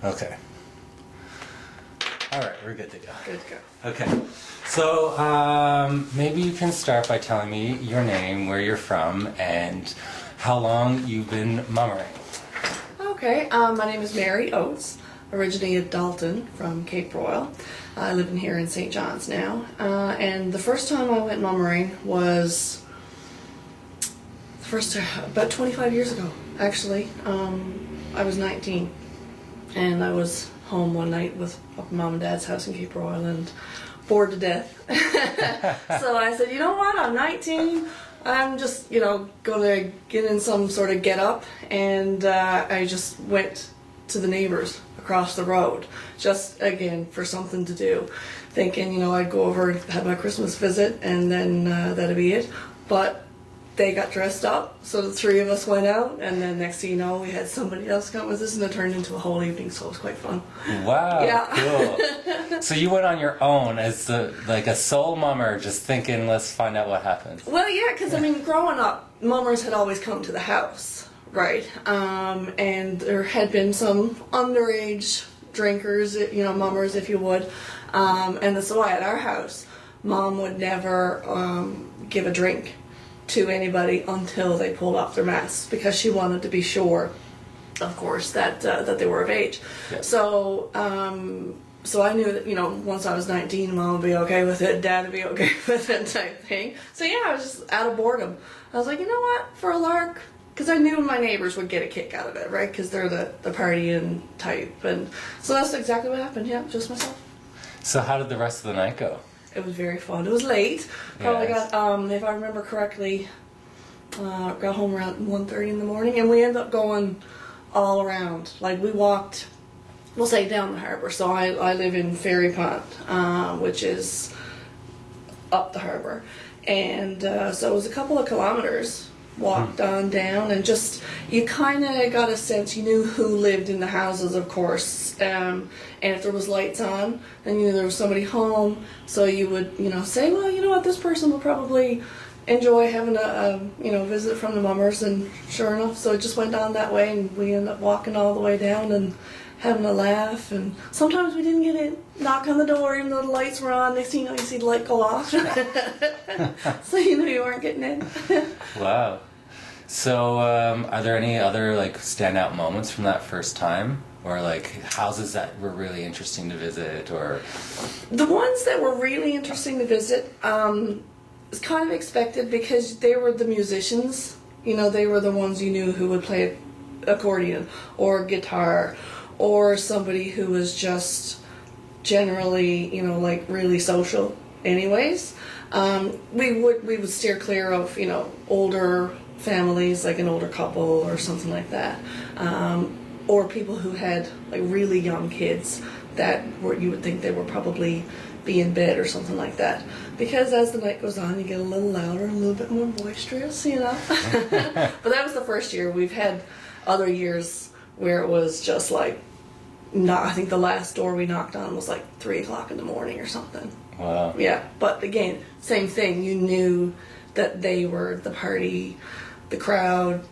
Okay. All right, we're good to go. Good to go. Okay. So maybe you can start by telling me your name, where you're from, and how long you've been mummering. Okay, my name is Mary Oates, originally of Dalton from Cape Royal. I live in here in St. John's now. And the first time I went mummering was about 25 years ago, actually. I was 19, and I was home one night with Mom and Dad's house in Cape Royal and bored to death. So I said, you know what, I'm 19, I'm just, going to get in some sort of get up, and I just went to the neighbors across the road, just again for something to do, thinking, I'd go over and have my Christmas visit and then that'd be it. But they got dressed up, so the three of us went out, and then next thing you know, we had somebody else come with us, and it turned into a whole evening, so it was quite fun. Wow, yeah. Cool. So you went on your own as like a sole mummer, just thinking, let's find out what happens. Well, yeah, because growing up, mummers had always come to the house, right? And there had been some underage drinkers, mummers, if you would. And that's why at our house, Mom would never give a drink to anybody until they pulled off their masks, because she wanted to be sure, of course, that they were of age. Yeah. So I knew that, once I was 19, Mom would be okay with it, Dad would be okay with it, type thing. So yeah, I was just out of boredom. I was like, you know what, for a lark, because I knew my neighbors would get a kick out of it, right? Because they're the partying type, and so that's exactly what happened. Yeah, just myself. So how did the rest of the night go? It was very fun. It was late. Probably Yes. got, if I remember correctly, got home around 1:30 in the morning, and we ended up going all around. Like, we walked, we'll say, down the harbor. So I live in Ferry Pond, which is up the harbor. And so it was a couple of kilometers, walked on down, and just, you kind of got a sense, you knew who lived in the houses, of course, and if there was lights on, then you knew there was somebody home, so you would, say, well, you know what, this person will probably enjoy having a visit from the mummers, and sure enough, so it just went on that way, and we ended up walking all the way down and having a laugh, and sometimes we didn't get in, knock on the door even though the lights were on. Next thing you know, you see the light go off. So you knew you weren't getting in. Wow. So are there any other standout moments from that first time, or houses that were really interesting to visit? Or the ones that were really interesting to visit was kind of expected, because they were the musicians. They were the ones you knew who would play accordion or guitar, or somebody who was just generally, really social anyways. We would steer clear of, older families, like an older couple or something like that. Or people who had, really young kids that you would think they were probably be in bed or something like that. Because as the night goes on, you get a little louder, a little bit more boisterous, But that was the first year. We've had other years where it was just I think the last door we knocked on was 3 o'clock in the morning or something. wow. Yeah, but again, same thing. You knew that they were the party, the crowd,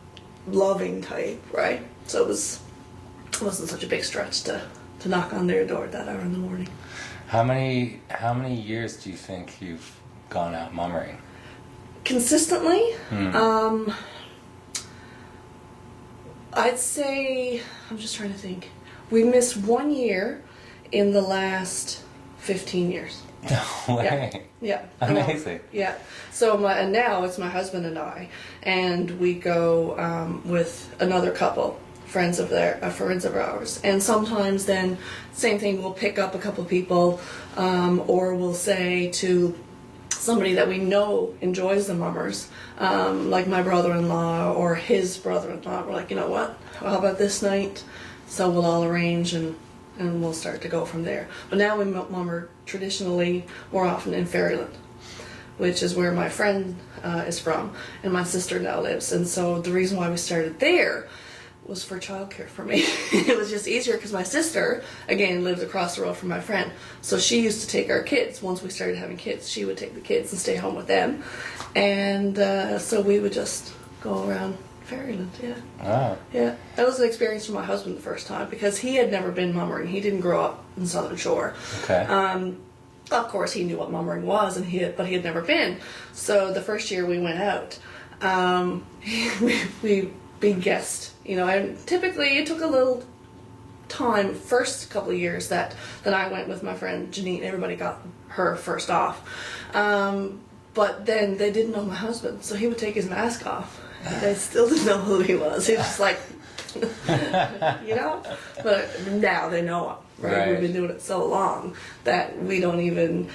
loving type, right? So it wasn't such a big stretch to knock on their door at that hour in the morning. How many years do you think you've gone out mummering? Consistently? I'd say, I'm just trying to think. We missed 1 year in the last 15 years. No way. Yeah. Amazing. Yeah. So and now it's my husband and I, and we go with another couple, friends of ours, and sometimes then same thing. We'll pick up a couple people, or we'll say to somebody that we know enjoys the mummers, like my brother-in-law or his brother-in-law. We're like, you know what? How about this night? So we'll all arrange and we'll start to go from there. But now we mummer traditionally more often in Fairyland, which is where my friend is from, and my sister now lives. And so the reason why we started there was for childcare for me. It was just easier because my sister, again, lived across the road from my friend. So she used to take our kids. Once we started having kids, she would take the kids and stay home with them. And so we would just go around Fairyland, yeah. Wow. Yeah. That was an experience for my husband the first time because he had never been mummering. He didn't grow up in Southern Shore. Okay. Of course, he knew what mummering was, but he had never been. So the first year we went out, we being guest, and typically it took a little time, first couple of years that I went with my friend Janine. Everybody got her first off. But then they didn't know my husband, so he would take his mask off. And they still didn't know who he was. He was just like, But now they know him, right? Right. We've been doing it so long that we don't even...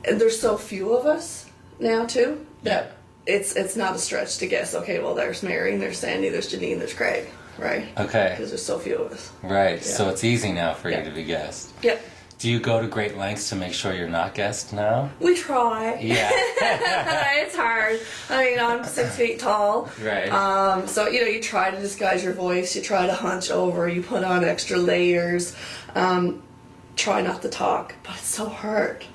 There's so few of us now, too, that it's not a stretch to guess, okay, well, there's Mary, there's Sandy, there's Janine, there's Craig, right? Okay. Because there's so few of us. Right. Yeah. So it's easy now for you to be guest. Yep. Do you go to great lengths to make sure you're not guest now? We try. Yeah. It's hard. I mean, I'm 6 feet tall. Right. So, you try to disguise your voice. You try to hunch over. You put on extra layers. Try not to talk. But it's so hard.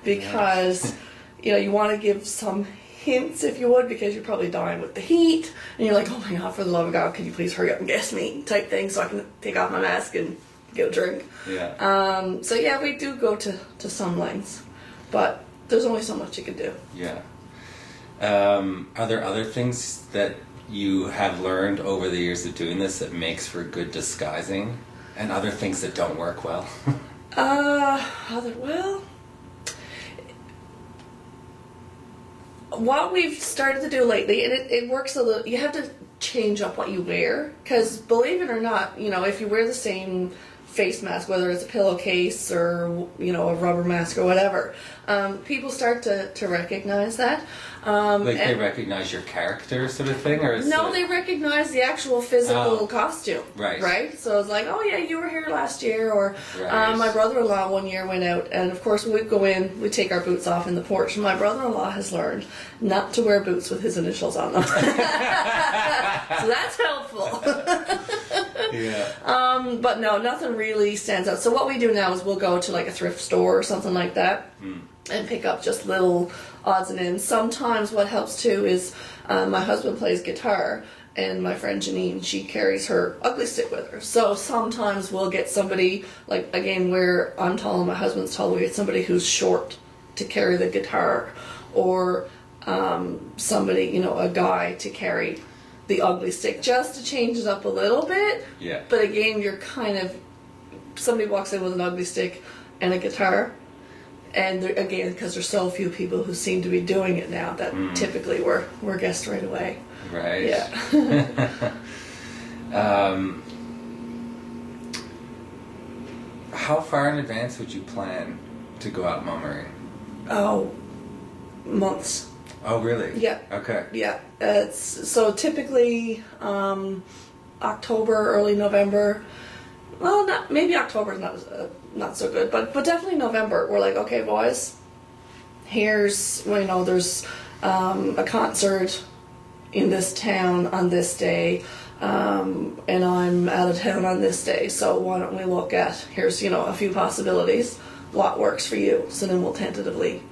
Because, you want to give some hints, if you would, because you're probably dying with the heat. And you're like, oh my God, for the love of God, could you please hurry up and guess me? Type thing so I can take off my mask and get a drink. Yeah. So yeah, we do go to some lengths, but there's only so much you can do. Yeah. Are there other things that you have learned over the years of doing this that makes for good disguising, and other things that don't work well? What we've started to do lately, and it works a little. You have to change up what you wear, because believe it or not, if you wear the same face mask, whether it's a pillowcase or a rubber mask or whatever, people start to recognize that. They recognize your character, sort of thing, or they recognize the actual physical costume. Right. Right. So it's like, oh yeah, you were here last year, or right. My brother-in-law one year went out, and of course we'd go in, we'd take our boots off in the porch. My brother-in-law has learned not to wear boots with his initials on them, so that's helpful. Yeah. But no, nothing really stands out. So what we do now is we'll go to like a thrift store or something like that and pick up just little odds and ends. Sometimes what helps too is my husband plays guitar, and my friend Janine, she carries her ugly stick with her. So sometimes we'll get somebody, like again where I'm tall and my husband's tall, we get somebody who's short to carry the guitar, or somebody, a guy to carry the ugly stick, just to change it up a little bit. Yeah. But again, you're somebody walks in with an ugly stick and a guitar, and again, because there's so few people who seem to be doing it now, that typically we're guessed right away. Right. Yeah. How far in advance would you plan to go out mummering? Oh, months. Oh, really? Yeah. Okay. Yeah. So typically October, early November. Well, maybe October's not so good, but definitely November. We're like, okay, boys, here's there's a concert in this town on this day, and I'm out of town on this day. So why don't we look at here's a few possibilities. What works for you? So then we'll tentatively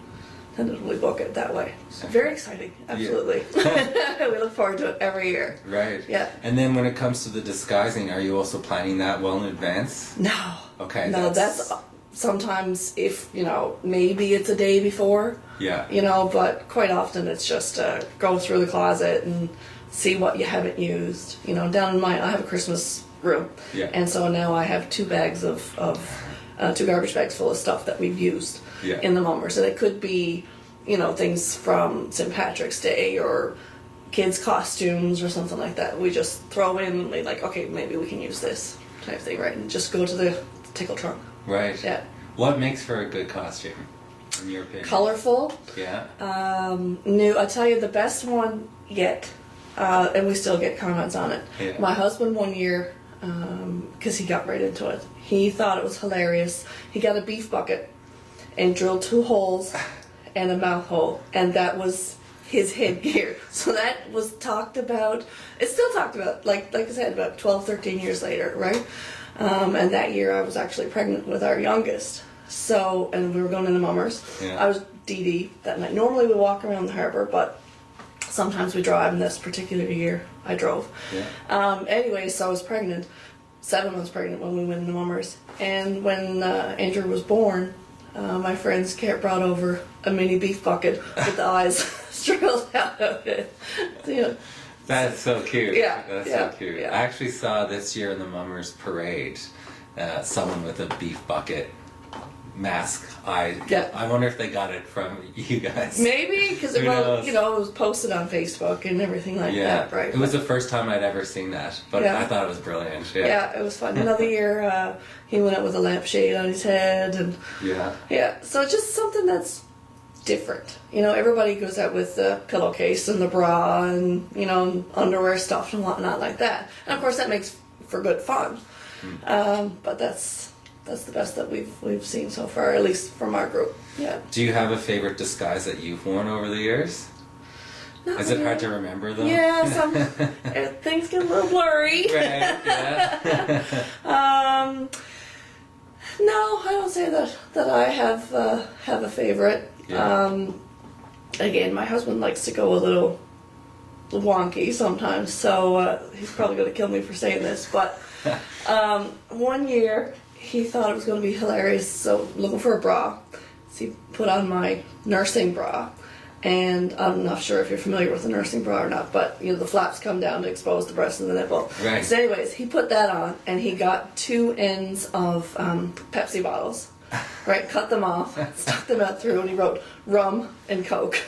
book it that way. So very exciting, absolutely. Yeah. We look forward to it every year. Right. Yeah. And then when it comes to the disguising, are you also planning that well in advance? No. Okay. No, that's sometimes if, maybe it's a day before. Yeah. But quite often it's just go through the closet and see what you haven't used. Down in I have a Christmas room. Yeah. And so now I have 2 bags of 2 garbage bags full of stuff that we've used in the mummers. And it could be, things from St. Patrick's Day or kids' costumes or something like that. We just throw in and we're like, okay, maybe we can use this type thing, right? And just go to the tickle trunk. Right. Yeah. What makes for a good costume, in your opinion? Colorful. Yeah. New. I tell you, the best one yet, and we still get comments on it. Yeah. My husband one year, because he got right into it, he thought it was hilarious. He got a beef bucket and drilled 2 holes and a mouth hole, and that was his headgear. So that was talked about. It's still talked about, like I said, about 12, 13 years later, right? And that year I was actually pregnant with our youngest. So, and we were going into mummers. Yeah. I was DD that night. Normally we walk around the harbour, but sometimes we drive, and this particular year I drove. Yeah. Anyway, so I was pregnant, 7 months pregnant when we went into Mummers. And when Andrew was born, my friends brought over a mini beef bucket with the eyes straight out of it. So, you know, That's so cute. Yeah, That's yeah, so cute. yeah. I actually saw this year in the Mummers Parade someone with a beef bucket mask. Yeah. I wonder if they got it from you guys. maybe because Who knows? it was posted on Facebook and everything like Yeah, that, right? It was the first time I'd ever seen that, but Yeah. I thought it was brilliant. Yeah. Yeah, it was fun. Another year, he went out with a lampshade on his head, and Yeah. so it's just something that's different. You know, everybody goes out with the pillowcase and the bra and, you know, underwear stuff and whatnot like that. And of course that makes for good fun. But that's the best that we've seen so far, at least from our group. Yeah. Do you have a favorite disguise that you've worn over the years? Not Is it hard really. to remember them? Yeah, things get a little blurry. Right, yeah. No, I don't say that I have a favorite. Yeah. Again, my husband likes to go a little wonky sometimes, so he's probably going to kill me for saying this. But one year he thought it was going to be hilarious, so looking for a bra, so he put on my nursing bra. And I'm not sure if you're familiar with a nursing bra or not, but you know the flaps come down to expose the breast and the nipple. Right. So anyways, he put that on, and he got 2 ends of Pepsi bottles, right? Cut them off, stuck them out through, and he wrote rum and Coke.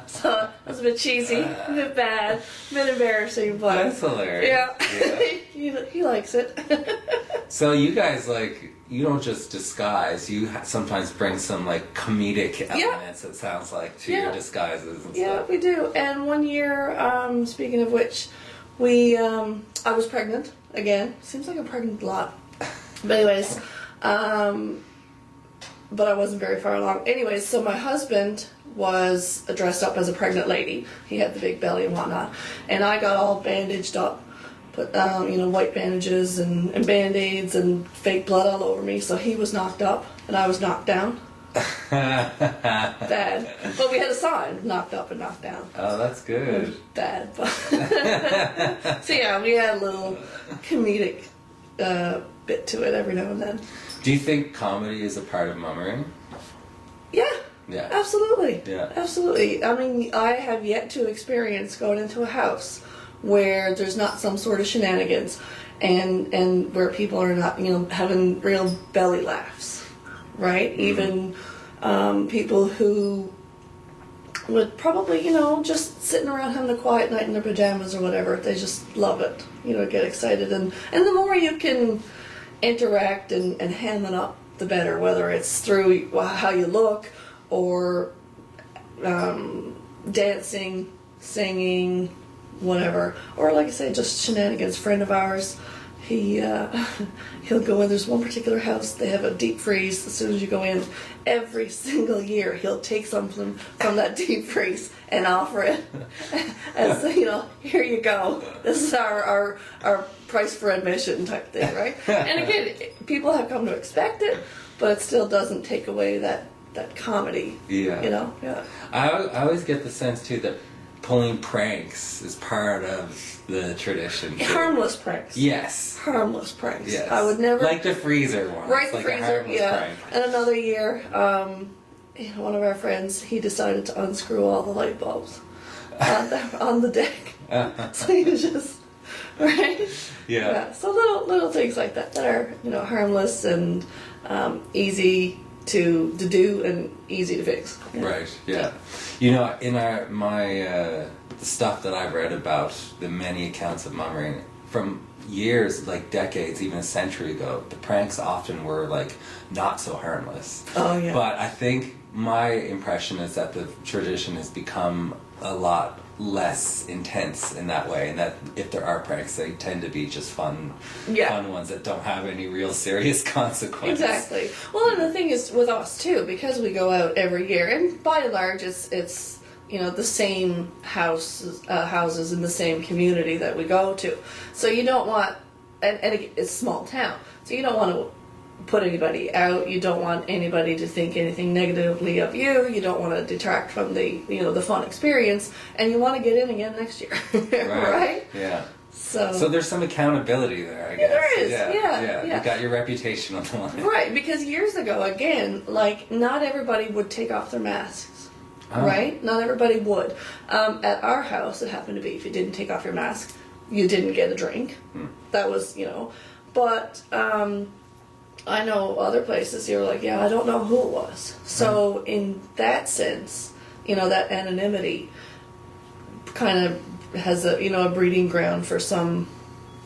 So it was a bit cheesy, a bit bad, a bit embarrassing, but That's hilarious. yeah. he likes it. So you guys, like, you don't just disguise, you sometimes bring some, like, comedic elements, it sounds like, to your disguises and Yeah, stuff. we do. And one year, speaking of which, I was pregnant again. Seems like I'm pregnant a lot. But anyways, but I wasn't very far along. Anyways, so my husband was dressed up as a pregnant lady. He had the big belly and whatnot. And I got all bandaged up, put white bandages and Band-Aids and fake blood all over me. So he was knocked up and I was knocked down. Bad. But we had a sign, knocked up and knocked down. Oh, that's good. Bad. But so yeah, we had a little comedic bit to it every now and then. Do you think comedy is a part of mummering? Yeah. Yeah. Absolutely. Yeah. Absolutely. I mean, I have yet to experience going into a house where there's not some sort of shenanigans and where people are not, having real belly laughs, right? Mm-hmm. Even people who would probably, just sitting around having a quiet night in their pajamas or whatever, they just love it, get excited. And the more you can interact and ham it up, the better, whether it's through how you look or dancing, singing, whatever, or like I say, just shenanigans. A friend of ours, he'll go in. There's one particular house, they have a deep freeze. As soon as you go in, every single year he'll take something from that deep freeze and offer it as here you go. This is our price for admission type thing, right? And again, people have come to expect it, but it still doesn't take away that comedy. Yeah. Yeah. I always get the sense too that pulling pranks is part of the tradition. Harmless pranks. Yes. Harmless pranks. Yes. I would never. Like the freezer one. Right, It's the like freezer. a harmless Yeah. prank. And another year, one of our friends, he decided to unscrew all the light bulbs on the deck. So he was just right. Yeah. So little things like that are harmless and easy to do and easy to fix. Right. Yeah. In my stuff that I've read about the many accounts of mummering from years, like decades, even a century ago, the pranks often were like not so harmless. Oh yeah. But I think my impression is that the tradition has become a lot less intense in that way, and that if there are pranks, they tend to be just fun ones that don't have any real serious consequences. Exactly. Well, and the thing is with us too, because we go out every year, and by and large, it's the same houses in the same community that we go to. So you don't want, and it's a small town, so you don't want to put anybody out. You don't want anybody to think anything negatively of you. You don't want to detract from the the fun experience, and you want to get in again next year, right? Yeah. So there's some accountability there, I guess. There is. Yeah. You got your reputation on the line. Right, because years ago, again, like not everybody would take off their masks. Oh. Right? Not everybody would. At our house, it happened to be if you didn't take off your mask, you didn't get a drink. That was, But I know other places you're like, yeah, I don't know who it was. So in that sense, that anonymity kind of has a breeding ground for some,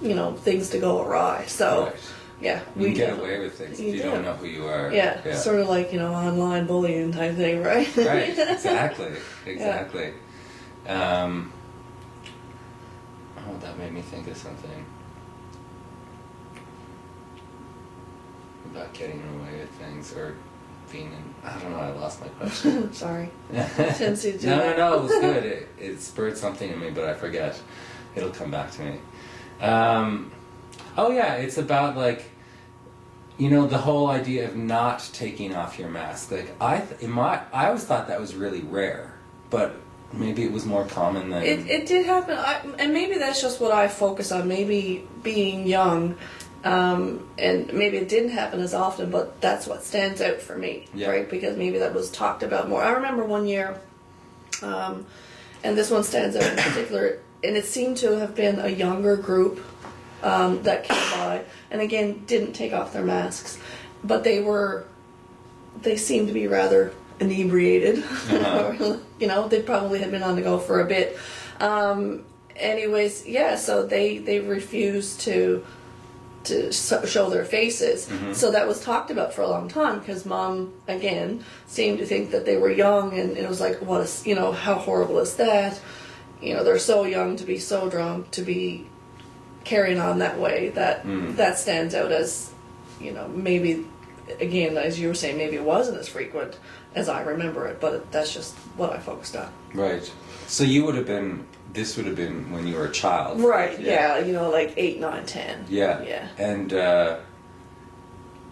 things to go awry. So, right. Yeah. You can get away with things if you don't know who you are. Yeah. Sort of like, online bullying type thing, right? Right, exactly. Yeah. That made me think of something. About getting away with things or being in... I don't know, I lost my question. Sorry. No, it was good. It spurred something in me, but I forget. It'll come back to me. It's about like, the whole idea of not taking off your mask. Like I always thought that was really rare, but maybe it was more common than... It did happen, and maybe that's just what I focus on, maybe being young, and maybe it didn't happen as often, but that's what stands out for me, right? Because maybe that was talked about more. I remember one year, and this one stands out in particular, and it seemed to have been a younger group that came by, and again, didn't take off their masks, but they seemed to be rather inebriated. They probably had been on the go for a bit. So they refused to show their faces. So that was talked about for a long time because Mom again seemed to think that they were young, and it was like, how horrible is that? They're so young to be so drunk, to be carrying on that way. That stands out as maybe, again, as you were saying, maybe it wasn't as frequent as I remember it, but that's just what I focused on. Right. So this would have been when you were a child. Right, yeah, like 8, 9, 10. Yeah. And,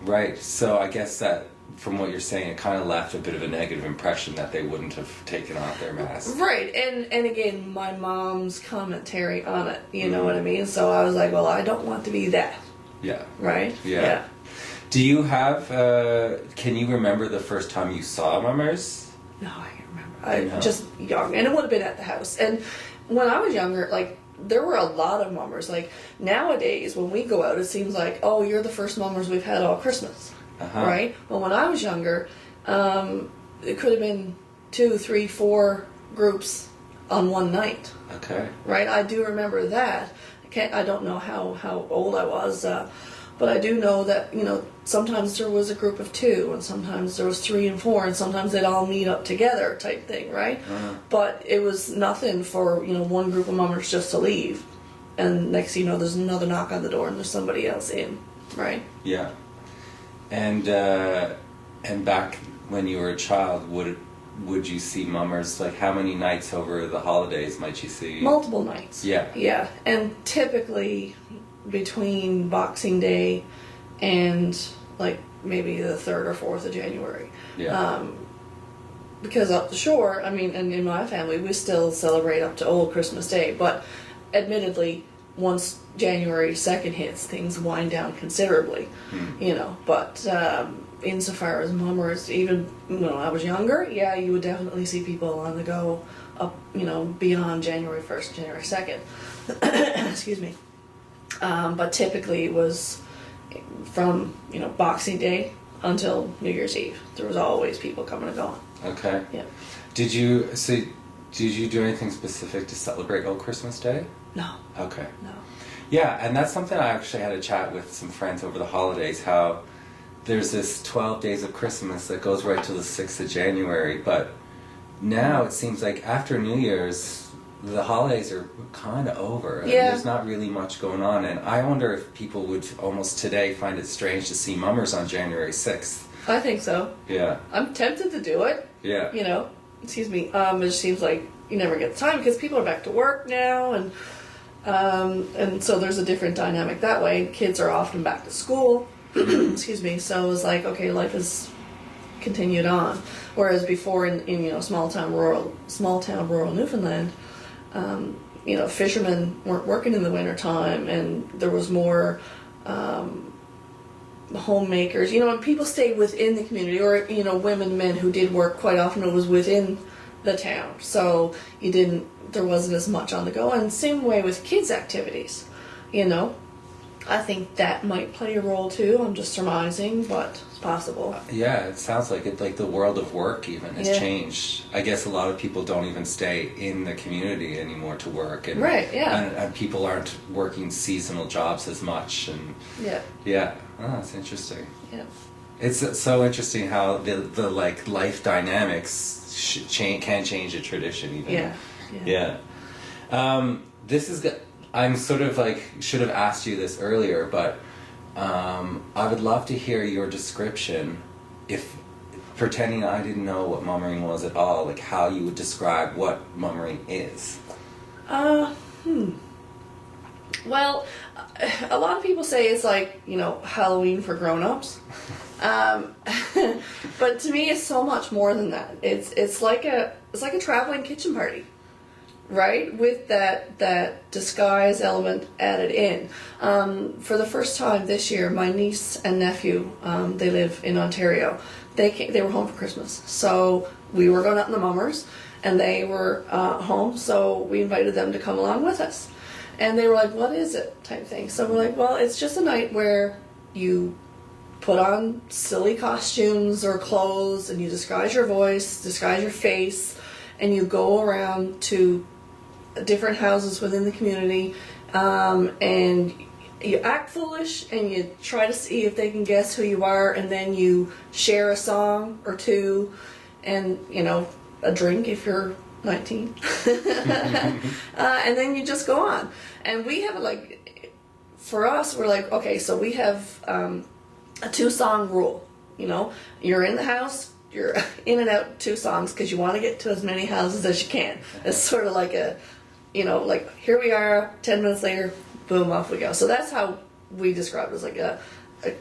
right, so I guess that, from what you're saying, it kind of left a bit of a negative impression that they wouldn't have taken off their mask. Right, and again, my mom's commentary on it, you know what I mean? So I was like, well, I don't want to be that. Yeah. Right? Yeah. Do you have, can you remember the first time you saw mummers? No, I can't remember. Just young, and it would have been at the house. And when I was younger, like, there were a lot of mummers. Like, nowadays, when we go out, it seems like, oh, you're the first mummers we've had all Christmas. Right? Well, when I was younger, it could have been 2, 3, 4 groups on one night. Okay. Right? I do remember that. I don't know how old I was, but I do know that, sometimes there was a group of 2, and sometimes there was 3 and 4, and sometimes they'd all meet up together type thing, right? But it was nothing for, one group of mummers just to leave. And next thing you know, there's another knock on the door and there's somebody else in, right? Yeah. And back when you were a child, would you see mummers? Like, how many nights over the holidays might you see? Multiple nights. Yeah. And typically between Boxing Day and like maybe the 3rd or 4th of January. Yeah. Because up the shore, I mean, and in my family, we still celebrate up to Old Christmas Day, but admittedly, once January 2nd hits, things wind down considerably, but insofar as mummers, even when I was younger, you would definitely see people on the go up, beyond January 1st, January 2nd. Excuse me. But typically it was from, Boxing Day until New Year's Eve. There was always people coming and going. Okay. Yeah. Did you do anything specific to celebrate Old Christmas Day? No. Okay. No. Yeah, and that's something I actually had a chat with some friends over the holidays, how there's this 12 days of Christmas that goes right till the 6th of January, but now it seems like after New Year's, the holidays are kind of over. And there's not really much going on, and I wonder if people would almost today find it strange to see mummers on January 6th. I think so. Yeah. I'm tempted to do it. Yeah. Excuse me. It just seems like you never get the time because people are back to work now, and so there's a different dynamic that way. Kids are often back to school. Excuse me. So it was like, okay, life has continued on. Whereas before in small town rural Newfoundland, fishermen weren't working in the wintertime, and there was more homemakers, and people stayed within the community, or women, men who did work. Quite often it was within the town, so there wasn't as much on the go. And same way with kids' activities, I think that might play a role too. I'm just surmising, but it's possible. Yeah, it sounds like it. Like the world of work even has changed. I guess a lot of people don't even stay in the community anymore to work, and right, yeah, and people aren't working seasonal jobs as much, and yeah. Oh, that's interesting. Yeah, it's so interesting how the like life dynamics can change a tradition even. Yeah. This is good. I'm sort of like, should have asked you this earlier, but I would love to hear your description, if pretending I didn't know what mummering was at all, like how you would describe what mummering is. Well, a lot of people say it's like, Halloween for grown-ups. But to me it's so much more than that. It's like a traveling kitchen party. Right, with that disguise element added in. For the first time this year, my niece and nephew, they live in Ontario. They were home for Christmas, so we were going out in the mummers, and they were home. So we invited them to come along with us, and they were like, "What is it?" type thing. So we're like, "Well, it's just a night where you put on silly costumes or clothes, and you disguise your voice, disguise your face, and you go around to different houses within the community, and you act foolish, and you try to see if they can guess who you are, and then you share a song or two, and a drink if you're 19, and then you just go on." And we have for us, we're like, okay, so we have a 2-song rule. You're in the house, you're in and out 2 songs, because you want to get to as many houses as you can. It's sort of like a like, here we are, 10 minutes later, boom, off we go. So that's how we describe it, as like a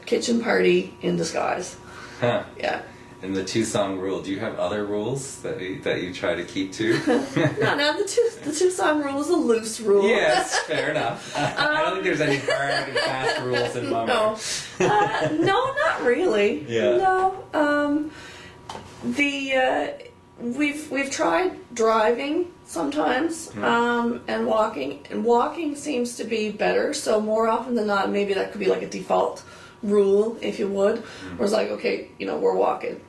kitchen party in disguise. Huh. Yeah. And the 2-song rule, do you have other rules that you try to keep to? No, the 2-song rule is a loose rule. Yes, fair enough. I don't think there's any hard and fast rules in mummering. No, not really. Yeah. No. We've tried driving sometimes, and walking. And walking seems to be better. So more often than not, maybe that could be like a default rule, if you would. Where it's like, okay, we're walking.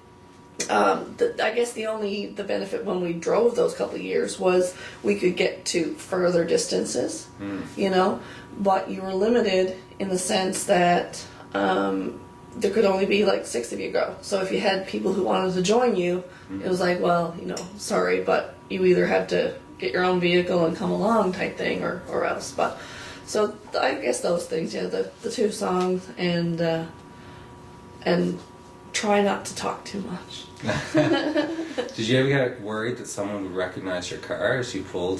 I guess the benefit when we drove those couple of years was we could get to further distances, but you were limited in the sense that there could only be like 6 of you go. So if you had people who wanted to join you, it was like, well, sorry, but you either have to get your own vehicle and come along type thing, or else. But so I guess those things, the 2 songs, and try not to talk too much. Did you ever get worried that someone would recognize your car as you pulled?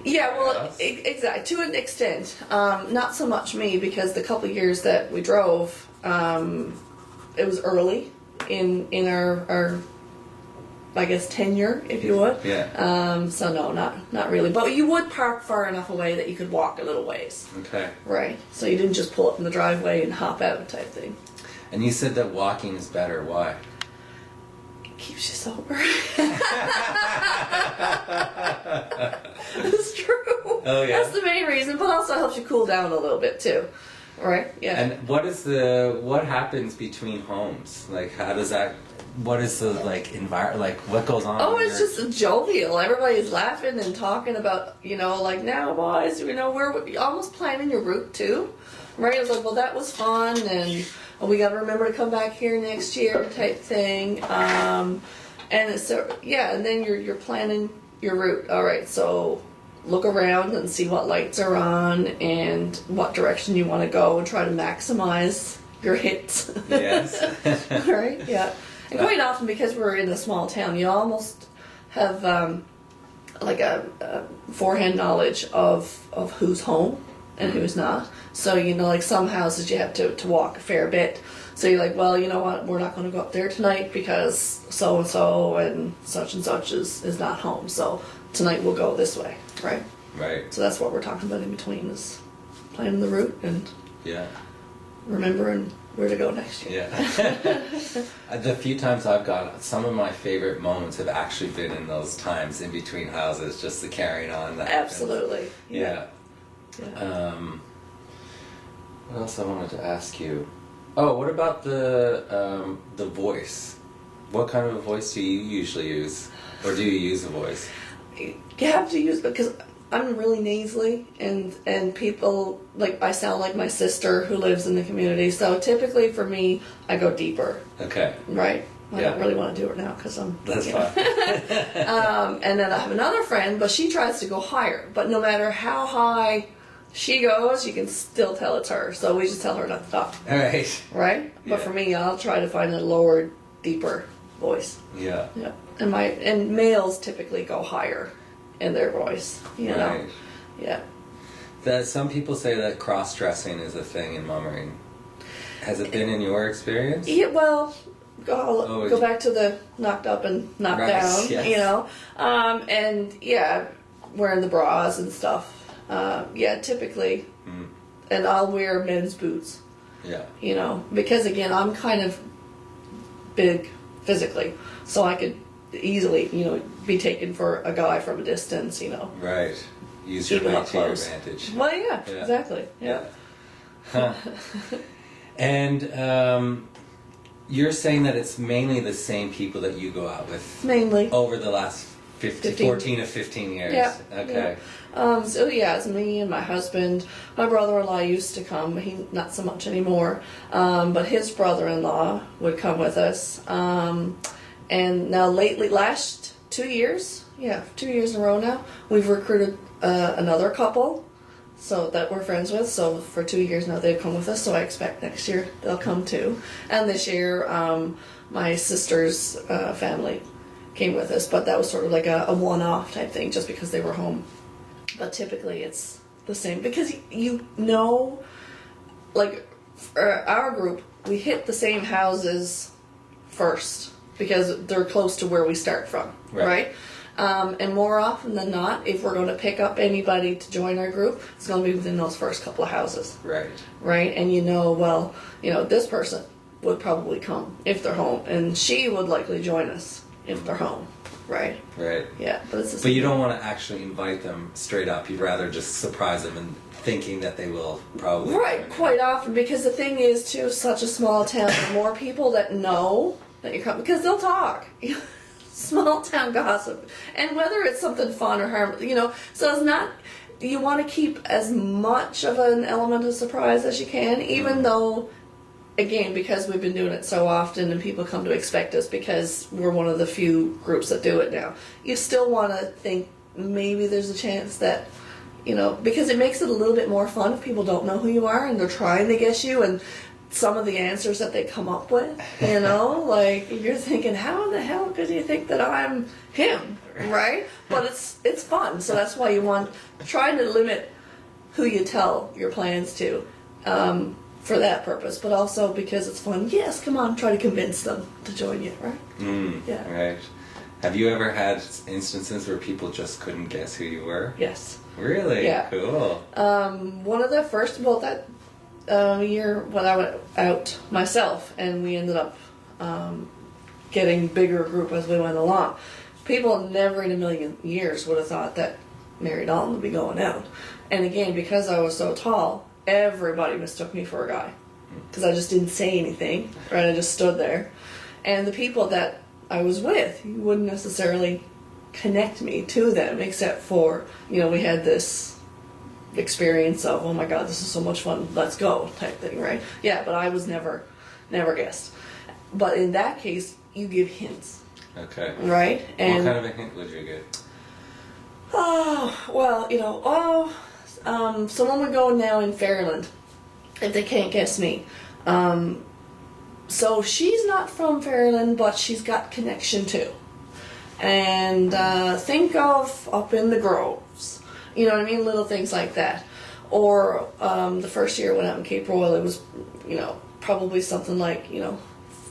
Yeah, well, exactly, to an extent. Not so much me, because the couple of years that we drove, it was early in our I guess tenure, if you would. Yeah. So no, not really. But you would park far enough away that you could walk a little ways. Okay. Right. So you didn't just pull up in the driveway and hop out type thing. And you said that walking is better. Why? It keeps you sober. It's true. Oh yeah. That's the main reason, but also helps you cool down a little bit too. Right? Yeah. And what happens between homes? Like, how does that? What is the environment? Like, what goes on? Oh, it's just jovial. Everybody's laughing and talking about, now, boys, we're almost planning your route too, right? It was like, well, that was fun, and we got to remember to come back here next year, type thing. And it's and then you're planning your route. All right, so look around and see what lights are on and what direction you want to go, and try to maximize your hits. Yes. Right. Yeah. And quite often, because we're in a small town, you almost have a forehand knowledge of who's home, and who's not. So, you know, like some houses you have to walk a fair bit. So you're like, well, you know what, we're not going to go up there tonight because so-and-so and such is not home. So tonight we'll go this way, right? Right. So that's what we're talking about in between, is planning the route and remembering where to go next year. Yeah. The few times I've gone, some of my favorite moments have actually been in those times in between houses, just the carrying on. That Absolutely. Yeah. What else I wanted to ask you? Oh, what about the voice? What kind of a voice do you usually use? Or do you use a voice? You have to use, because I'm really nasally, and people, like, I sound like my sister who lives in the community, so typically for me, I go deeper. Okay. Right? I don't really want to do it now because I'm... That's fine. And then I have another friend, but she tries to go higher, but no matter how high she goes, you can still tell it's her, so we just tell her not to talk. All right. Right? But for me, I'll try to find a lower, deeper voice. Yeah. Yeah. And males typically go higher in their voice, you know. Yeah. Some people say that cross-dressing is a thing in mummering. Has it been in your experience? Yeah, well, go back to the knocked up and knocked down, you know. And yeah, wearing the bras and stuff. Yeah, typically. And I'll wear men's boots. Yeah. You know, because again, I'm kind of big physically, so I could easily, you know, be taken for a guy from a distance, you know. Right. Use your weight to your advantage. Well, yeah. Exactly. Yeah. Huh. And you're saying that it's mainly the same people that you go out with? Mainly. Over the last 14 to 15 years? Yeah. Okay. Yeah. So yeah, it's me and my husband. My brother-in-law used to come. He not so much anymore. But his brother-in-law would come with us. And now lately, last 2 years, 2 years in a row now, we've recruited another couple, so that we're friends with. So for 2 years now, they've come with us. So I expect next year they'll come too. And this year, my sister's family came with us, but that was sort of like a one-off type thing, just because they were home. But typically, it's the same because you know, like for our group, we hit the same houses first, because they're close to where we start from, right? And more often than not, if we're going to pick up anybody to join our group, it's going to be within those first couple of houses. Right. Right? And you know, well, you know, this person would probably come if they're home, and she would likely join us if they're home. Right? Right. Yeah. But you don't want to actually invite them straight up. You'd rather just surprise them and thinking that they will probably... Right, quite often, because the thing is, too, such a small town, the more people that know that you're coming, because they'll talk. Small town gossip. And whether it's something fun or harmless, you know, so it's not, you want to keep as much of an element of surprise as you can, even though, again, because we've been doing it so often and people come to expect us because we're one of the few groups that do it now. You still want to think maybe there's a chance that, you know, because it makes it a little bit more fun if people don't know who you are and they're trying to guess you, and some of the answers that they come up with, you know, like you're thinking, how in the hell could you think that I'm him, right? But it's fun, so that's why you want trying to limit who you tell your plans to, for that purpose, but also because it's fun. Yes, come on, try to convince them to join you, right? Yeah. Right. Have you ever had instances where people just couldn't guess who you were? Yes. Really? Yeah. Cool. One of the first, that year when I went out myself, and we ended up getting bigger group as we went along. People never in a million years would have thought that Mary Dalton would be going out. And again, because I was so tall, everybody mistook me for a guy. Because I just didn't say anything, right? I just stood there. And the people that I was with, you wouldn't necessarily connect me to them, except for, you know, we had this experience of, oh my god, this is so much fun, let's go, type thing, right? Yeah, but I was never guessed. But in that case, you give hints. Okay. Right? And what kind of a hint would you get? Oh, well, you know, someone would go now in Fairland, if they can't guess me. So she's not from Fairland, but she's got connection too. And think of up in the Groves. You know what I mean? Little things like that. Or the first year I went out in Cape Royal, it was, probably something like,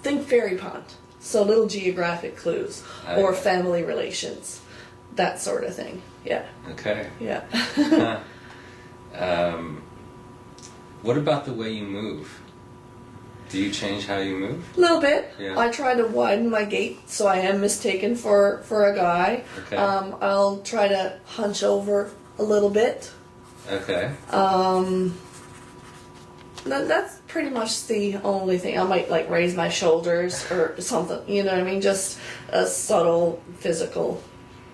think fairy pond. So little geographic clues or family relations, that sort of thing. Yeah. Okay. Yeah. What about the way you move? Do you change how you move? A little bit. Yeah. I try to widen my gait so I am mistaken for a guy. Okay. I'll try to hunch over a little bit. Okay. That's pretty much the only thing. I might like raise my shoulders or something, you know what I mean? Just a subtle physical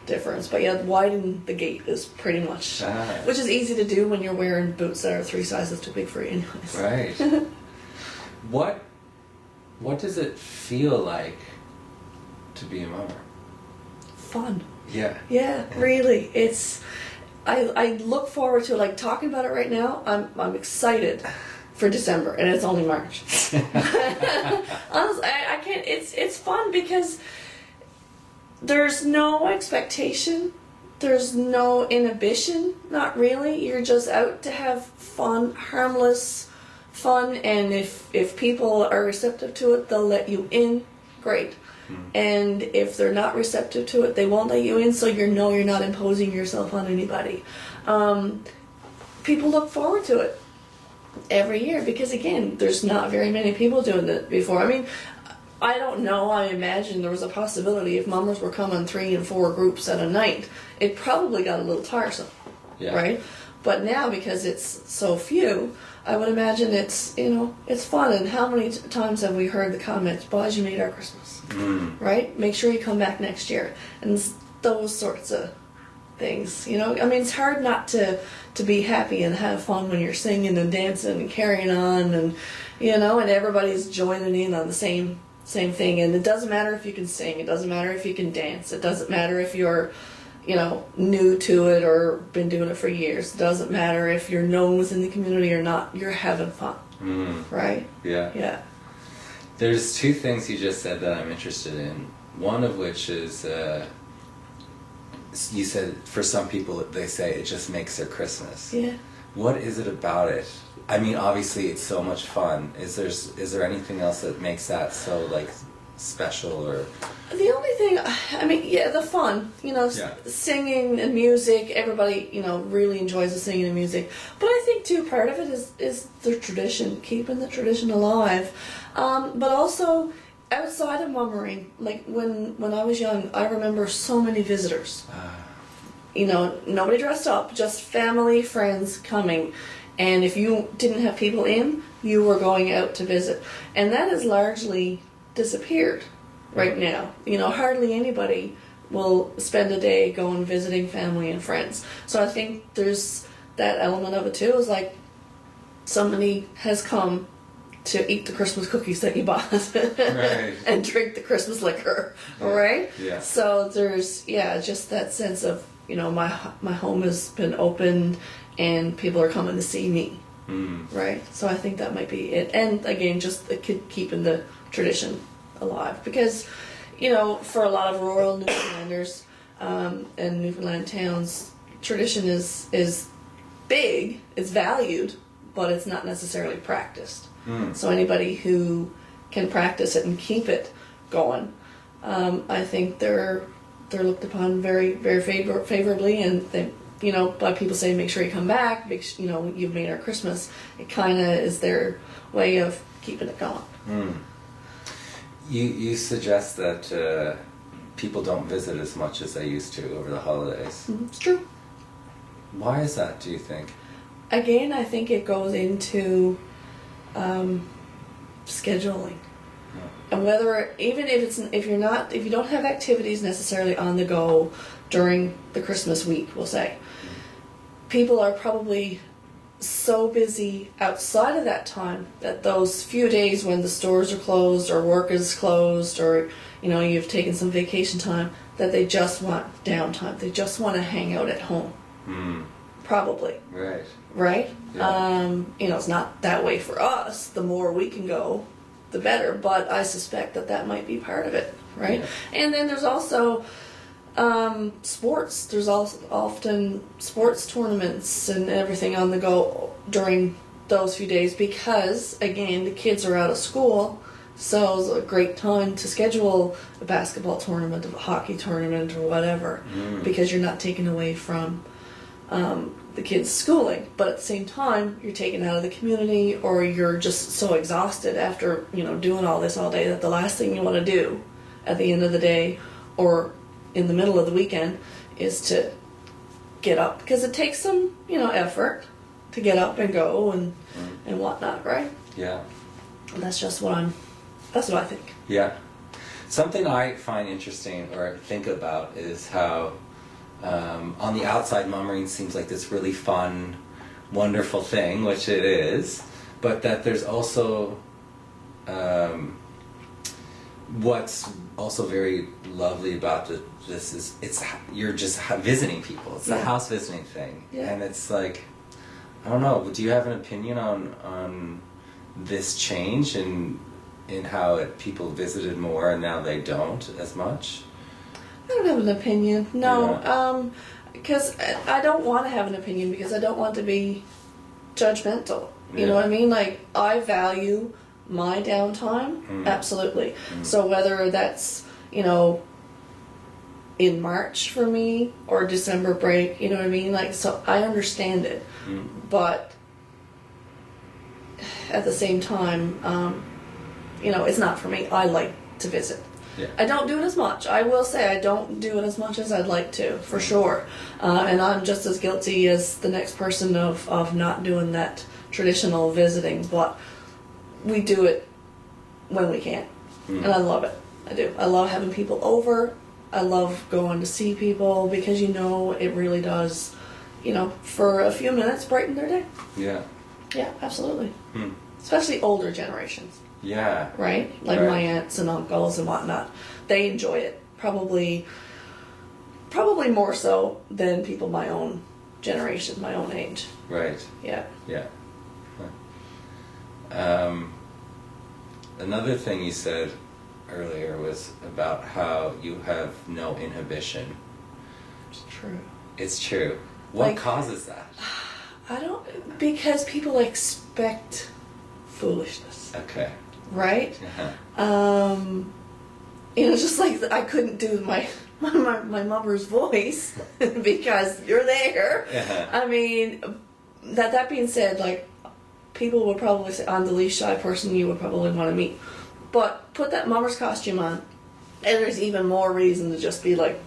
difference. But yeah, widen the gait is pretty much, which is easy to do when you're wearing boots that are 3 sizes too big for you anyways. Right. What does it feel like to be a mother? Fun. Yeah. Yeah, really. I look forward to it. Like talking about it right now, I'm excited for December, and it's only March. Honestly, I can't. It's fun because there's no expectation, there's no inhibition. Not really. You're just out to have fun, harmless fun, and if people are receptive to it, they'll let you in. Great. And if they're not receptive to it, they won't let you in, so you're not imposing yourself on anybody. People look forward to it every year because, again, there's not very many people doing it before. I mean, I don't know, I imagine there was a possibility if mamas were coming 3 and 4 groups at a night, it probably got a little tiresome, right? But now, because it's so few, I would imagine it's fun. And how many times have we heard the comments, "Boz, you made our Christmas," right? Make sure you come back next year, and those sorts of things. I mean, it's hard not to be happy and have fun when you're singing and dancing and carrying on, and and everybody's joining in on the same thing. And it doesn't matter if you can sing. It doesn't matter if you can dance. It doesn't matter if you're new to it or been doing it for years. It doesn't matter if you're known within the community or not. You're having fun, right? Yeah. Yeah. There's 2 things you just said that I'm interested in. One of which is, you said for some people they say it just makes their Christmas. Yeah. What is it about it? I mean, obviously it's so much fun. Is there anything else that makes that so special or? The only thing, I mean, the fun, singing and music, everybody, really enjoys the singing and music. But I think, too, part of it is the tradition, keeping the tradition alive. But also, outside of mummering, like when I was young, I remember so many visitors. Nobody dressed up, just family, friends coming. And if you didn't have people in, you were going out to visit. And that has largely disappeared right now. Hardly anybody will spend a day going visiting family and friends. So I think there's that element of it too, is like somebody has come to eat the Christmas cookies that you bought right. and drink the Christmas liquor, right? Yeah. So there's just that sense of my home has been opened and people are coming to see me, right? So I think that might be it. And again, just keeping the tradition alive, because for a lot of rural Newfoundlanders and Newfoundland towns, tradition is big, it's valued, but it's not necessarily practiced. So anybody who can practice it and keep it going, I think they're looked upon very, very favorably, and they, by people saying, make sure you come back, you've made our Christmas. It kind of is their way of keeping it going. You suggest that people don't visit as much as they used to over the holidays. It's true. Why is that, do you think? Again, I think it goes into scheduling. And whether, even if you don't have activities necessarily on the go during the Christmas week, we'll say, people are probably so busy outside of that time that those few days when the stores are closed or work is closed or you've taken some vacation time, that they just want downtime. They just want to hang out at home. Probably. Right? Yeah. It's not that way for us. The more we can go, the better. But I suspect that might be part of it, right? Yeah. And then there's also Sports. There's also often sports tournaments and everything on the go during those few days because, again, the kids are out of school, so it's a great time to schedule a basketball tournament, a hockey tournament, or whatever, because you're not taken away from the kids' schooling. But at the same time, you're taken out of the community, or you're just so exhausted after, doing all this all day that the last thing you want to do at the end of the day or in the middle of the weekend is to get up, because it takes some, effort to get up and go and whatnot, right? Yeah. And that's what I think. Yeah. Something I find interesting or think about is how on the outside mummering seems like this really fun, wonderful thing, which it is, but that there's also what's also very lovely about this is you're just visiting people. It's the house visiting thing. Yeah. And it's like, I don't know, do you have an opinion on this change in how people visited more and now they don't as much? I don't have an opinion. No, because I don't want to have an opinion because I don't want to be judgmental. You know what I mean? Like, I value my downtime, absolutely. So whether that's, in March for me or December break, you know what I mean? Like, so I understand it. But at the same time, it's not for me. I like to visit. Yeah. I don't do it as much. I will say I don't do it as much as I'd like to, for sure. And I'm just as guilty as the next person of not doing that traditional visiting, but we do it when we can. And I love it. I do. I love having people over. I love going to see people because it really does, for a few minutes brighten their day. Yeah. Yeah, absolutely. Especially older generations. Yeah. Right? Like my aunts and uncles and whatnot. They enjoy it. Probably more so than people my own generation, my own age. Right. Yeah. Yeah. Huh. Another thing you said earlier was about how you have no inhibition. It's true. It's true. What causes that? Because people expect foolishness. Okay. Right? Just like I couldn't do my mother's voice because you're there. I mean, that being said, like, people would probably say, I'm the least shy person you would probably want to meet. But put that mother's costume on, and there's even more reason to just be like,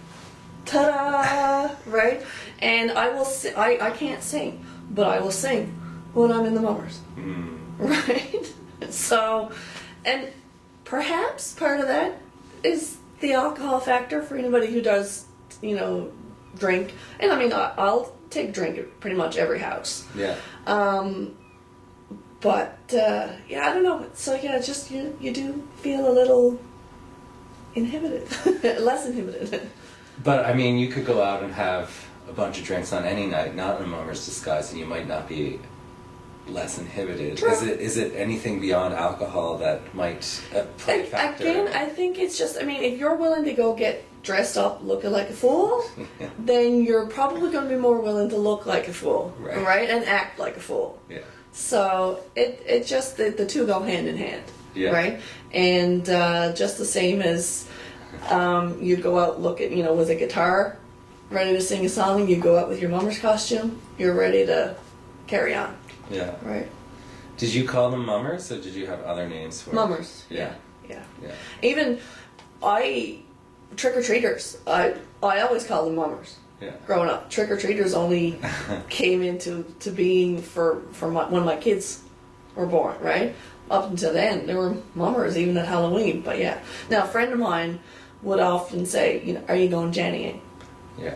ta-da, right? And I will I can't sing, but I will sing when I'm in the mummers. Right? So, and perhaps part of that is the alcohol factor for anybody who does, drink. And I mean, I'll take drink at pretty much every house. Yeah. But, I don't know. So, just you do feel a little inhibited, less inhibited. But, I mean, you could go out and have a bunch of drinks on any night, not in a mummer's disguise, and you might not be less inhibited. True. Is it anything beyond alcohol that might play a factor? Again, I think it's just, if you're willing to go get dressed up looking like a fool, then you're probably going to be more willing to look like a fool, right? And act like a fool. Yeah. So it just, the two go hand in hand, right? And just the same as you go out looking, with a guitar, ready to sing a song, you go out with your mummer's costume, you're ready to carry on. Yeah. Right. Did you call them mummers, or did you have other names for them? Mummers. Yeah. Even trick-or-treaters, I always call them mummers. Yeah. Growing up, trick-or-treaters only came into being for when my kids were born, right? Up until then, there were mummers even at Halloween. But yeah. Now, a friend of mine would often say, are you going Jannying? Yeah.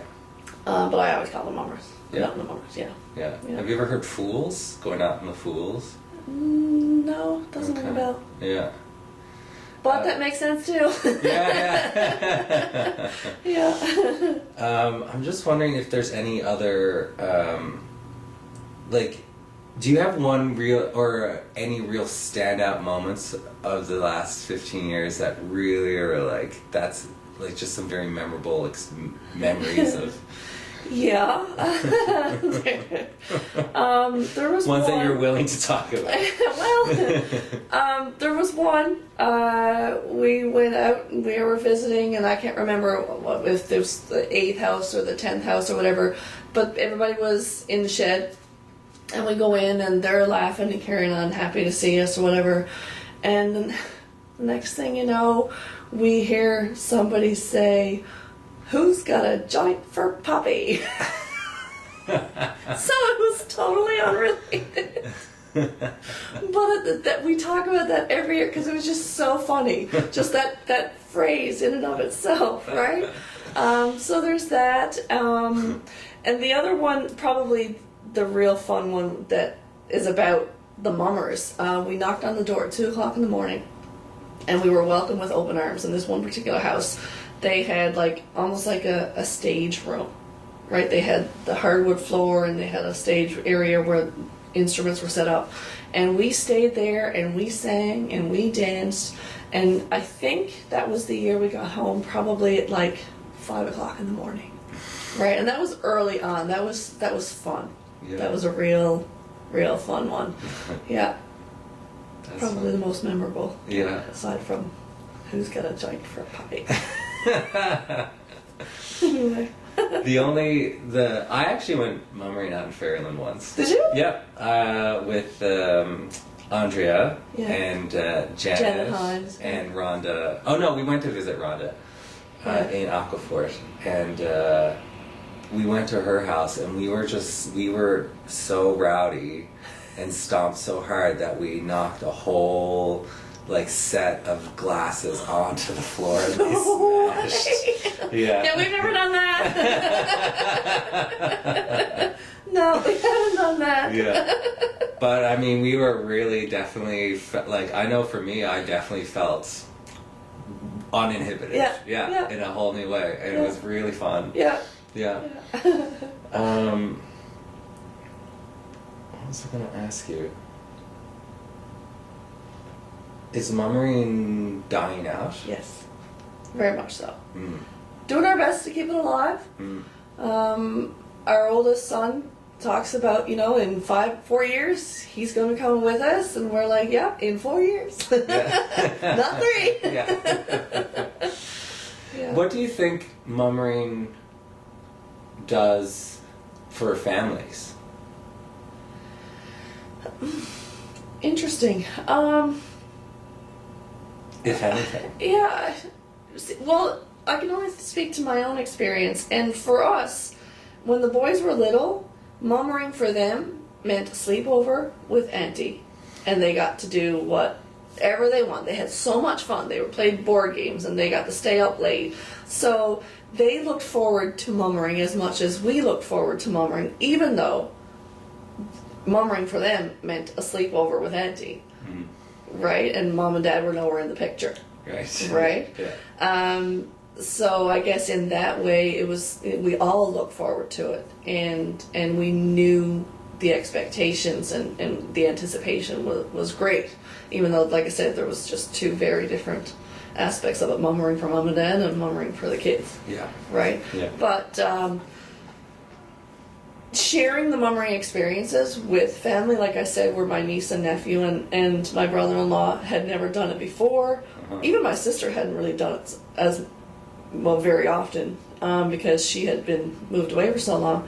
But I always call them mummers. Yeah. Not the mummers, yeah. Have you ever heard fools? Going out in the fools? No, doesn't ring a bell. Yeah. But that makes sense too. Yeah. I'm just wondering if there's any other, do you have one real or any real standout moments of the last 15 years that really are like, like just some very memorable memories of. Yeah. There was ones one that you're willing to talk about. Well, there was one. We went out and we were visiting, and I can't remember if it was the 8th house or the 10th house or whatever, but everybody was in the shed, and we go in and they're laughing and carrying on, happy to see us or whatever, and then the next thing you know, we hear somebody say, "Who's got a joint for Poppy?" So it was totally unrelated. But that we talk about that every year because it was just so funny. Just that phrase in and of itself, right? So there's that. And the other one, probably the real fun one that is about the mummers. We knocked on the door at 2 o'clock in the morning, and we were welcomed with open arms in this one particular house. They had almost like a stage room, right? They had the hardwood floor and they had a stage area where instruments were set up. And we stayed there and we sang and we danced. And I think that was the year we got home, probably at 5 o'clock in the morning, right? And that was early on. That was fun. Yeah. That was a real fun one. Yeah. That's probably fun. The most memorable. Yeah. Aside from who's got a joint for a puppy. I actually went mummering out in Fairyland once. Did you? Yep. With Andrea and Janet Hines and Rhonda. Oh no, we went to visit Rhonda in Aquafort, and we went to her house, and we were so rowdy and stomped so hard that we knocked a whole set of glasses onto the floor and they smashed. Yeah, we've never done that. No, we haven't done that. Yeah. But I mean, we were really definitely, I know for me, I definitely felt uninhibited. Yeah. In a whole new way. And it was really fun. Yeah. Yeah. What was I going to ask you? Is mummering dying out? Yes, very much so. Mm. Doing our best to keep it alive. Mm. Our oldest son talks about, in 4 years, he's going to be coming with us, and we're like, yeah, in 4 years. Not 3. Yeah. Yeah. What do you think mummering does for families? Interesting. If anything. Yeah. Well, I can only speak to my own experience. And for us, when the boys were little, mummering for them meant sleepover with Auntie. And they got to do whatever they want. They had so much fun. They played board games and they got to stay up late. So they looked forward to mummering as much as we looked forward to mummering, even though mummering for them meant a sleepover with Auntie. Mm. Right? And Mom and Dad were nowhere in the picture. Right. Right? Yeah. So I guess in that way, we all looked forward to it, and we knew the expectations and the anticipation was great, even though, like I said, there was just 2 very different aspects of it: mummering for Mom and Dad and mummering for the kids. Yeah. Right. Yeah. But sharing the mummering experiences with family, like I said, where my niece and nephew and my brother-in-law had never done it before. Uh-huh. Even my sister hadn't really done it as well very often because she had been moved away for so long.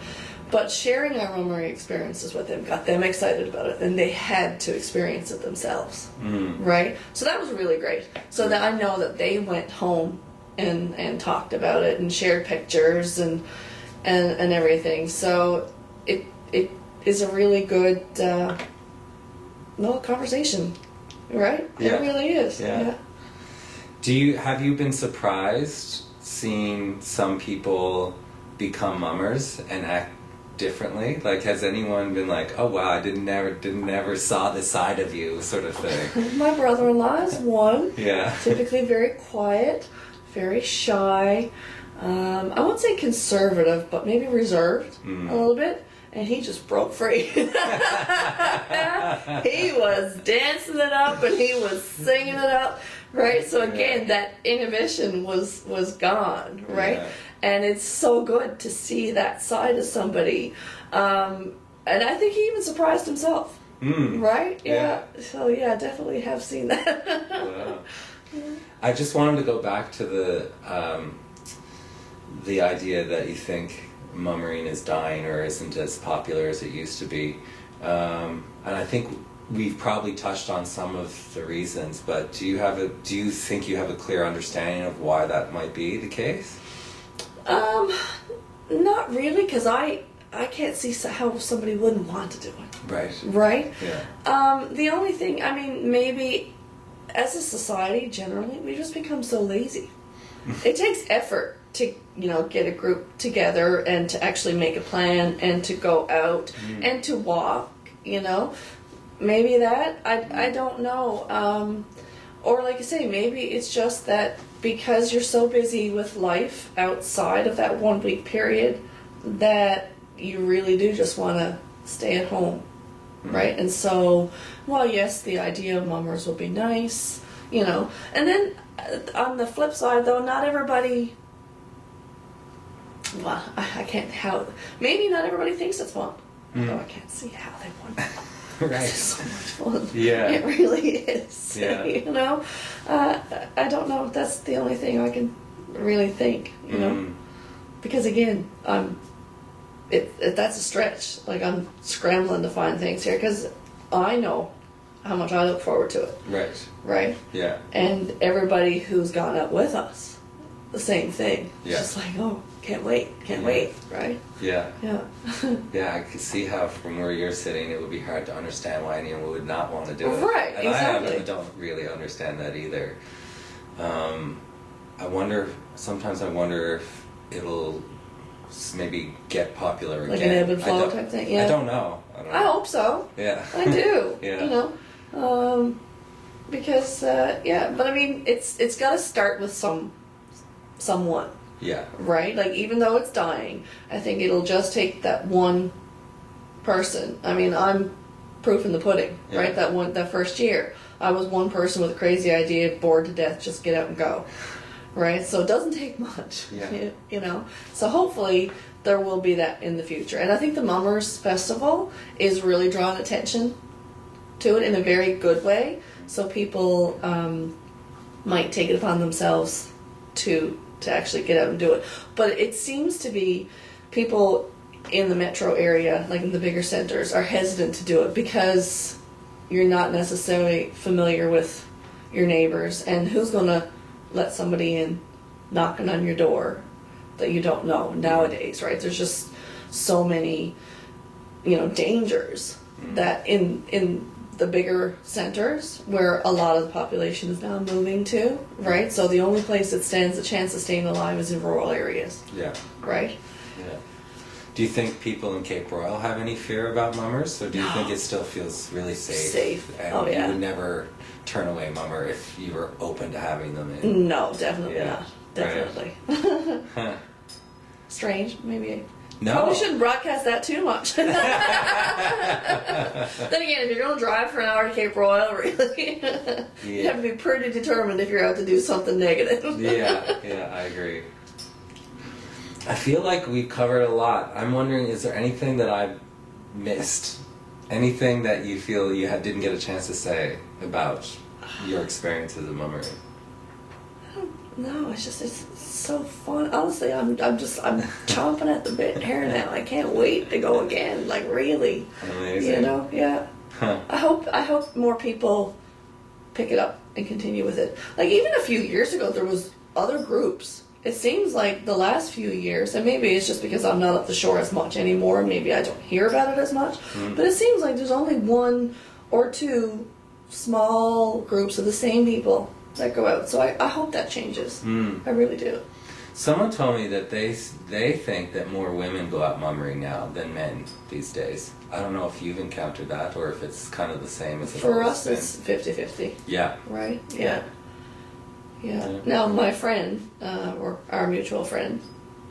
But sharing our mummering experiences with them got them excited about it, and they had to experience it themselves. Mm. Right? So that was really great. So that I know that they went home and talked about it and shared pictures and everything. So it is a really good conversation, right? Yeah. It really is. Yeah. Have you been surprised seeing some people become mummers and act differently? Has anyone been like, oh wow, I didn't never saw this side of you, sort of thing? My brother-in-law is one. Yeah. Typically very quiet, very shy. I won't say conservative, but maybe reserved a little bit. And he just broke free. He was dancing it up and he was singing it up. right? So again, that inhibition was gone, right? Yeah. And it's so good to see that side of somebody. And I think he even surprised himself, right? Yeah. So yeah, definitely have seen that. Wow. I just wanted to go back to the idea that you think mummering is dying or isn't as popular as it used to be. And I think we've probably touched on some of the reasons, but do you think you have a clear understanding of why that might be the case? Not really, because I can't see how somebody wouldn't want to do it. Right. Right? Yeah. The only thing, I mean, maybe as a society generally, we just become so lazy. It takes effort to, get a group together and to actually make a plan and to go out and to walk, Maybe that, I don't know. Or like you say, maybe it's just that because you're so busy with life outside of that 1 week period that you really do just want to stay at home, right? And so, well, yes, the idea of mummers will be nice, And then on the flip side, though, not everybody, well, I can't, maybe not everybody thinks it's fun. Although I can't see how they want it. Right. It's so much fun. Yeah. It really is. Yeah. I don't know if that's the only thing I can really think, Because again, that's a stretch. Like I'm scrambling to find things here because I know how much I look forward to it. Right. Right? Yeah. And everybody who's gone out with us, the same thing. Yeah. It's just like, oh, can't wait, right? Yeah. Yeah. Yeah, I could see how from where you're sitting it would be hard to understand why anyone would not want to do it. Right, and exactly. I don't really understand that either. Sometimes I wonder if it'll maybe get popular again. Like an ebb and flow type thing, yeah. I don't know. I hope so. Yeah. I do. Yeah. Because but I mean, it's got to start with someone. Yeah. Right? Like, even though it's dying, I think it'll just take that one person. I mean, I'm proof in the pudding, right? That first year, I was one person with a crazy idea, bored to death, just get out and go. Right? So it doesn't take much, So hopefully there will be that in the future. And I think the Mummers Festival is really drawing attention to it in a very good way. So people might take it upon themselves to actually get out and do it. But it seems to be people in the metro area, like in the bigger centers, are hesitant to do it because you're not necessarily familiar with your neighbors, and who's going to let somebody in knocking on your door that you don't know nowadays, right? There's just so many, dangers that in the bigger centers where a lot of the population is now moving to, right? So the only place that stands a chance of staying alive is in rural areas. Yeah. Right? Yeah. Do you think people in Cape Royal have any fear about mummers, or do you think it still feels really safe? Safe. And you would never turn away a mummer if you were open to having them in? No, definitely not. Definitely. Right. Huh. Strange, maybe. No. Probably shouldn't broadcast that too much. Then again, if you're going to drive for an hour to Cape Royal, really, you have to be pretty determined if you're out to do something negative. Yeah, I agree. I feel like we've covered a lot. I'm wondering, is there anything that I've missed? Anything that you feel you didn't get a chance to say about your experience as a mummer? No, it's so fun. Honestly, I'm chomping at the bit here now. I can't wait to go again. Like, really. Amazing. Yeah. Huh. I hope more people pick it up and continue with it. Like, even a few years ago, there was other groups. It seems like the last few years, and maybe it's just because I'm not up the shore as much anymore, maybe I don't hear about it as much, but it seems like there's only one or two small groups of the same people that go out. So I hope that changes. I really do. Someone told me that they think that more women go out mummering now than men these days. I don't know if you've encountered that or if it's kind of the same as it For always us, been. it's 50-50. Yeah. Right? Yeah. Now, my friend, or our mutual friend,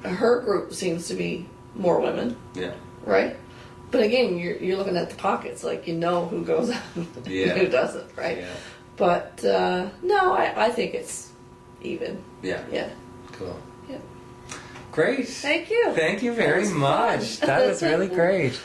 her group seems to be more women. Yeah. Right? But again, you're looking at the pockets, like who goes out and who doesn't, right? Yeah. But no, I think it's even. Yeah. Yeah. Cool. Yeah. Great. Thank you. Thank you very much. Fun. That was really great.